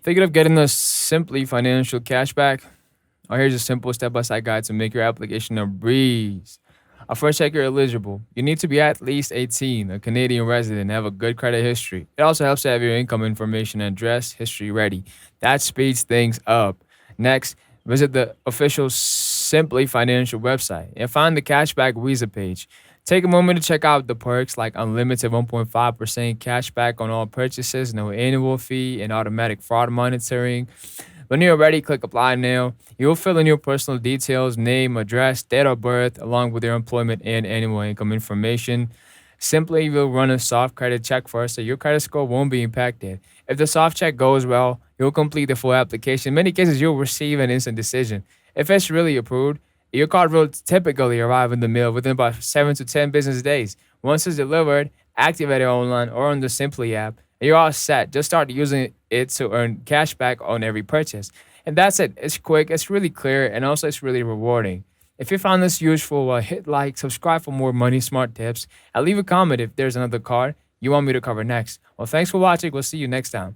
Thinking of getting a Simply financial cashback? Oh, here's a simple step-by-step guide to make your application a breeze. First, check you're eligible. You need to be at least 18, a Canadian resident, and have a good credit history. It also helps to have your income information and address history ready. That speeds things up. Next, visit the official Simply Financial website and find the cashback Visa page. Take a moment to check out the perks like unlimited 1.5% cashback on all purchases, no annual fee, and automatic fraud monitoring. When you're ready, click apply now. You'll fill in your personal details, name, address, date of birth, along with your employment and annual income information. Simply, we'll run a soft credit check first so your credit score won't be impacted. If the soft check goes well, you'll complete the full application. In many cases, you'll receive an instant decision. If it's really approved, your card will typically arrive in the mail within about 7 to 10 business days. Once it's delivered, activate it online or on the Simply app, and you're all set. Just start using it to earn cash back on every purchase. And that's it. It's quick, it's really clear, and also it's really rewarding. If you found this useful, hit like, subscribe for more money smart tips, and leave a comment if there's another card you want me to cover next. Well, thanks for watching. We'll see you next time.